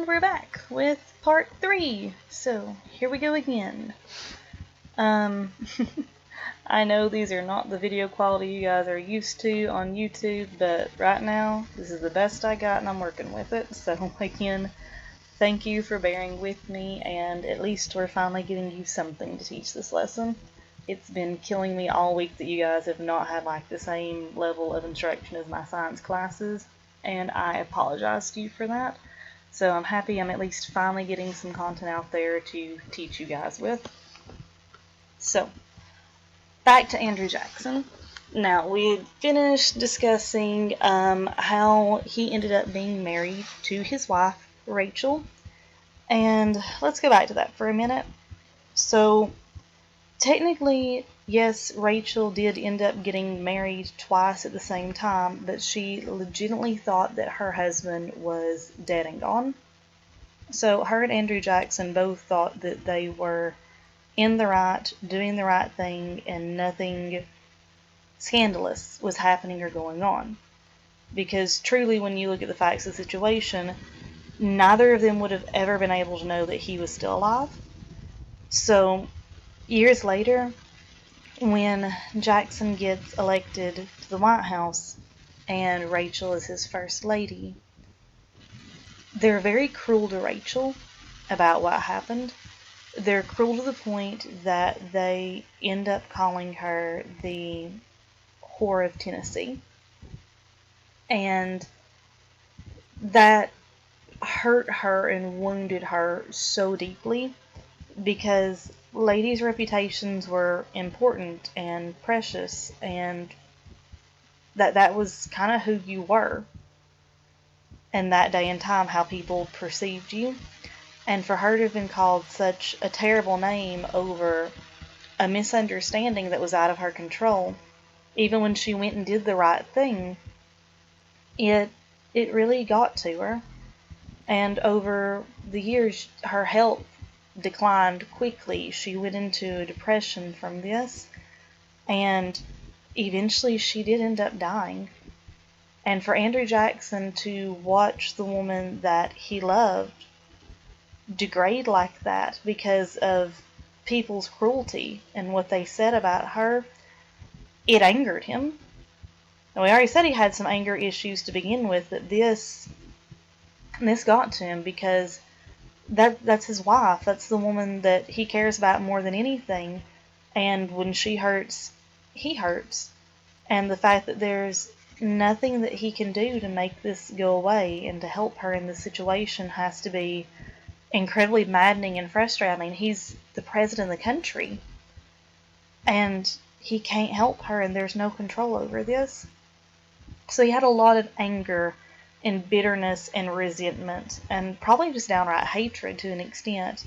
And we're back with part 3. So, here we go again. I know these are not the video quality you guys are used to on YouTube, but right now, this is the best I got and I'm working with it. So, again, thank you for bearing with me, and at least we're finally giving you something to teach this lesson. It's been killing me all week that you guys have not had like the same level of instruction as my science classes, and I apologize to you for that. So I'm happy I'm at least finally getting some content out there to teach you guys with. So, back to Andrew Jackson. Now, we had finished discussing how he ended up being married to his wife, Rachel. And let's go back to that for a minute. So, technically, yes, Rachel did end up getting married twice at the same time, but she legitimately thought that her husband was dead and gone. So her and Andrew Jackson both thought that they were in the right, doing the right thing, and nothing scandalous was happening or going on. Because truly, when you look at the facts of the situation, neither of them would have ever been able to know that he was still alive. So, years later, when Jackson gets elected to the White House and Rachel is his first lady, they're very cruel to Rachel about what happened. They're cruel to the point that they end up calling her the whore of Tennessee. And that hurt her and wounded her so deeply, because ladies' reputations were important and precious, and that was kind of who you were in that day and time, how people perceived you. And for her to have been called such a terrible name over a misunderstanding that was out of her control, even when she went and did the right thing, it really got to her. And over the years, her health declined quickly. She went into a depression from this, and eventually she did end up dying. And for Andrew Jackson to watch the woman that he loved degrade like that because of people's cruelty and what they said about her, it angered him. And we already said he had some anger issues to begin with, but this got to him because that's his wife. That's the woman that he cares about more than anything. And when she hurts, he hurts. And the fact that there's nothing that he can do to make this go away and to help her in this situation has to be incredibly maddening and frustrating. I mean, he's the president of the country, and he can't help her, and there's no control over this. So he had a lot of anger and bitterness and resentment, and probably just downright hatred to an extent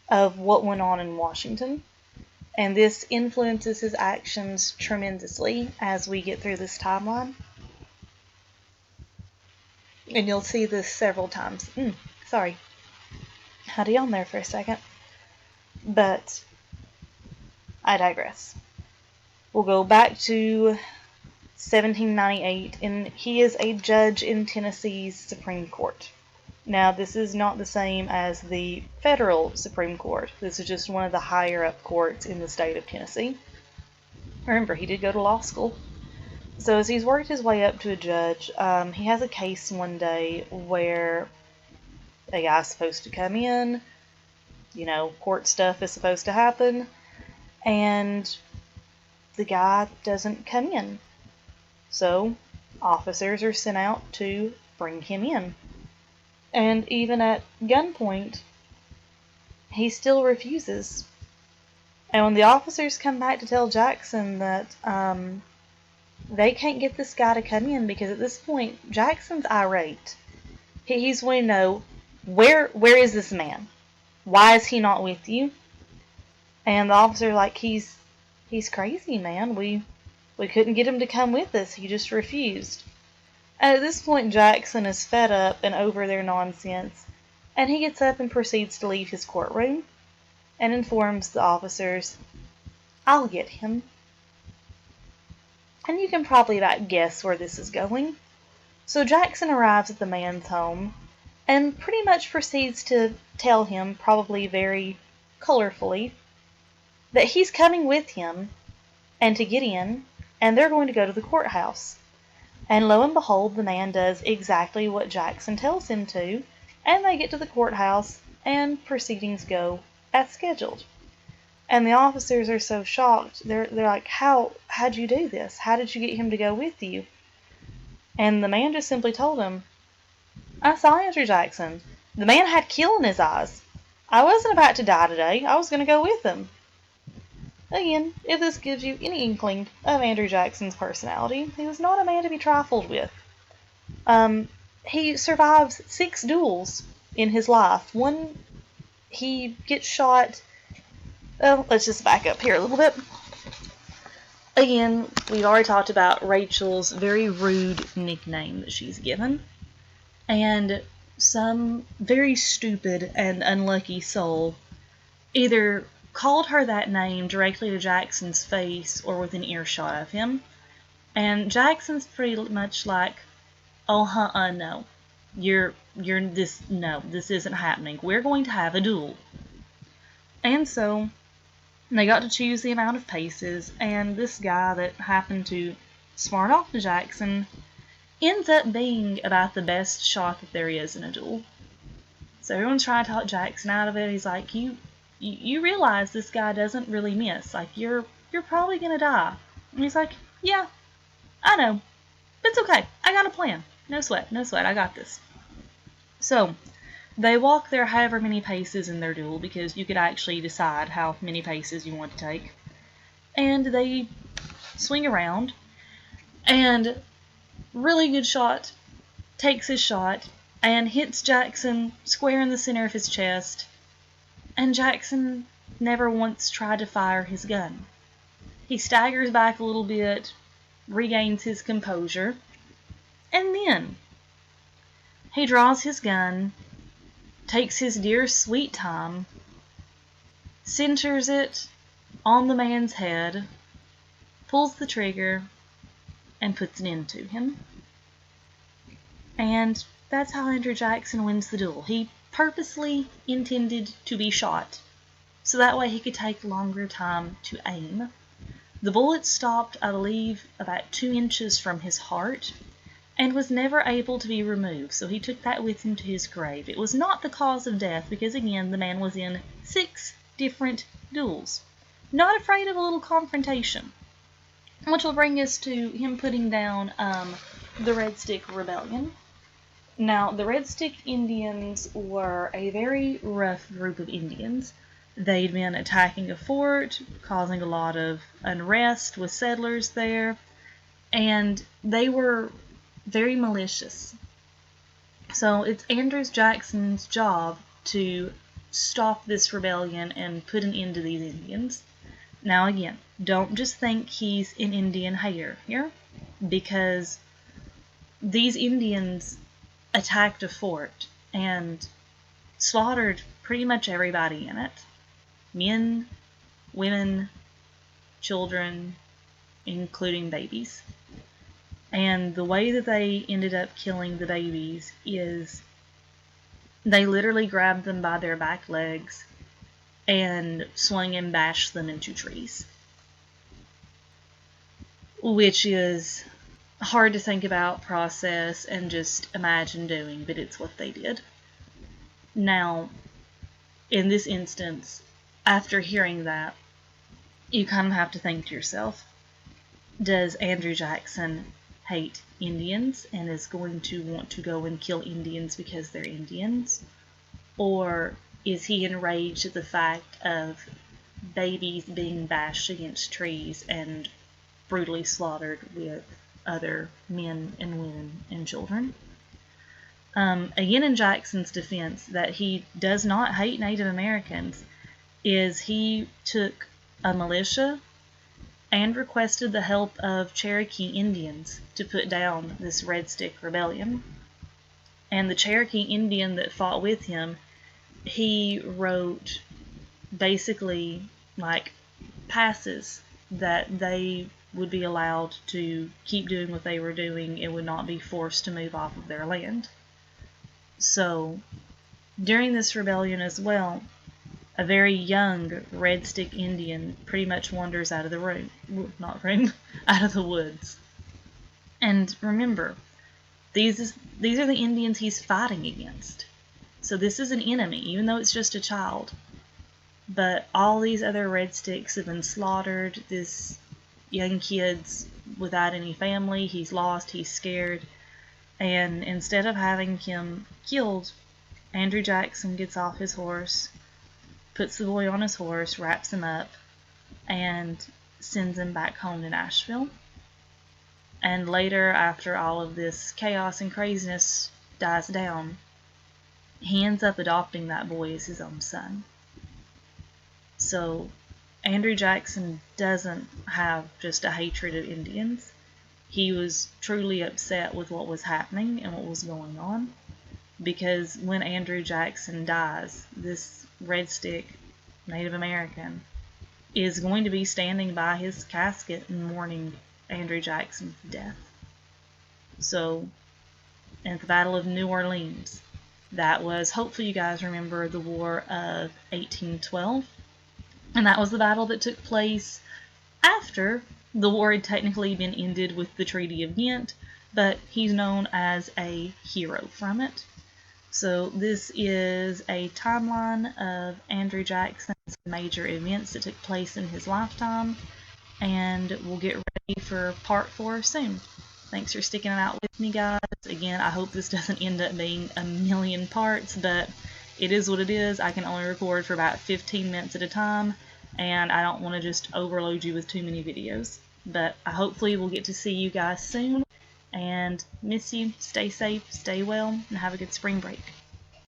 of what went on in Washington. And this influences his actions tremendously as we get through this timeline. And you'll see this several times. Sorry. Had a yawn there for a second. But I digress. We'll go back to 1798, and he is a judge in Tennessee's Supreme Court. Now, this is not the same as the federal Supreme Court. This is just one of the higher up courts in the state of Tennessee. Remember, he did go to law school. So as he's worked his way up to a judge, he has a case one day where a guy's supposed to come in, court stuff is supposed to happen, and the guy doesn't come in. So officers are sent out to bring him in. And even at gunpoint, he still refuses. And when the officers come back to tell Jackson that they can't get this guy to come in, because at this point, Jackson's irate. He's wanting to know, where is this man? Why is he not with you? And the officer's like, he's crazy, man. We couldn't get him to come with us. He just refused. And at this point, Jackson is fed up and over their nonsense, and he gets up and proceeds to leave his courtroom and informs the officers, I'll get him. And you can probably about guess where this is going. So Jackson arrives at the man's home, and pretty much proceeds to tell him, probably very colorfully, that he's coming with him and to get in, and they're going to go to the courthouse. And lo and behold, the man does exactly what Jackson tells him to, and they get to the courthouse, and proceedings go as scheduled. And the officers are so shocked. They're like, how'd you do this? How did you get him to go with you? And the man just simply told him, I saw Andrew Jackson. The man had kill in his eyes. I wasn't about to die today. I was going to go with him. Again, if this gives you any inkling of Andrew Jackson's personality, he was not a man to be trifled with. He survives 6 duels in his life. One, he gets shot. Well, let's just back up here a little bit. Again, we've already talked about Rachel's very rude nickname that she's given. And some very stupid and unlucky soul either called her that name directly to Jackson's face or within earshot of him. And Jackson's pretty much like, oh, no. This isn't happening. We're going to have a duel. And so they got to choose the amount of paces, and this guy that happened to smart off to Jackson ends up being about the best shot that there is in a duel. So everyone's trying to talk Jackson out of it. He's like, you realize this guy doesn't really miss. Like, you're probably gonna die. And he's like, yeah, I know. But it's okay. I got a plan. No sweat. I got this. So they walk their however many paces in their duel, because you could actually decide how many paces you want to take. And they swing around, and really good shot takes his shot and hits Jackson square in the center of his chest, and Jackson never once tried to fire his gun. He staggers back a little bit, regains his composure, and then he draws his gun, takes his dear sweet time, centers it on the man's head, pulls the trigger, and puts an end to him. And that's how Andrew Jackson wins the duel. He purposely intended to be shot, so that way he could take longer time to aim. The bullet stopped, I believe, about 2 inches from his heart, and was never able to be removed, so he took that with him to his grave. It was not the cause of death, because again, the man was in 6 different duels. Not afraid of a little confrontation. Which will bring us to him putting down the Red Stick Rebellion. Now, the Red Stick Indians were a very rough group of Indians. They'd been attacking a fort, causing a lot of unrest with settlers there, and they were very malicious. So it's Andrew Jackson's job to stop this rebellion and put an end to these Indians. Now again, don't just think he's an Indian hater here, because these Indians attacked a fort and slaughtered pretty much everybody in it. Men, women, children, including babies. And the way that they ended up killing the babies is they literally grabbed them by their back legs and swung and bashed them into trees. Which is hard to think about, process, and just imagine doing, but it's what they did. Now, in this instance, after hearing that, you kind of have to think to yourself, does Andrew Jackson hate Indians and is going to want to go and kill Indians because they're Indians? Or is he enraged at the fact of babies being bashed against trees and brutally slaughtered with other men and women and children? Again, in Jackson's defense, that he does not hate Native Americans, is he took a militia and requested the help of Cherokee Indians to put down this Red Stick Rebellion. And the Cherokee Indian that fought with him, he wrote basically like passes that they would be allowed to keep doing what they were doing and would not be forced to move off of their land. So during this rebellion as well, a very young Red Stick Indian pretty much wanders out of the room, out of the woods. And remember, these are the Indians he's fighting against. So this is an enemy, even though it's just a child. But all these other Red Sticks have been slaughtered. This young kid's without any family. He's lost. He's scared. And instead of having him killed, Andrew Jackson gets off his horse, puts the boy on his horse, wraps him up, and sends him back home to Nashville. And later, after all of this chaos and craziness dies down, he ends up adopting that boy as his own son. So Andrew Jackson doesn't have just a hatred of Indians. He was truly upset with what was happening and what was going on, because when Andrew Jackson dies, this Red Stick Native American is going to be standing by his casket and mourning Andrew Jackson's death. So, at the Battle of New Orleans, that was, hopefully you guys remember, the War of 1812. And that was the battle that took place after the war had technically been ended with the Treaty of Ghent, but he's known as a hero from it. So this is a timeline of Andrew Jackson's major events that took place in his lifetime, and we'll get ready for part 4 soon. Thanks for sticking it out with me, guys. Again, I hope this doesn't end up being a million parts, but it is what it is. I can only record for about 15 minutes at a time, and I don't want to just overload you with too many videos. But hopefully we'll get to see you guys soon, and miss you. Stay safe, stay well, and have a good spring break.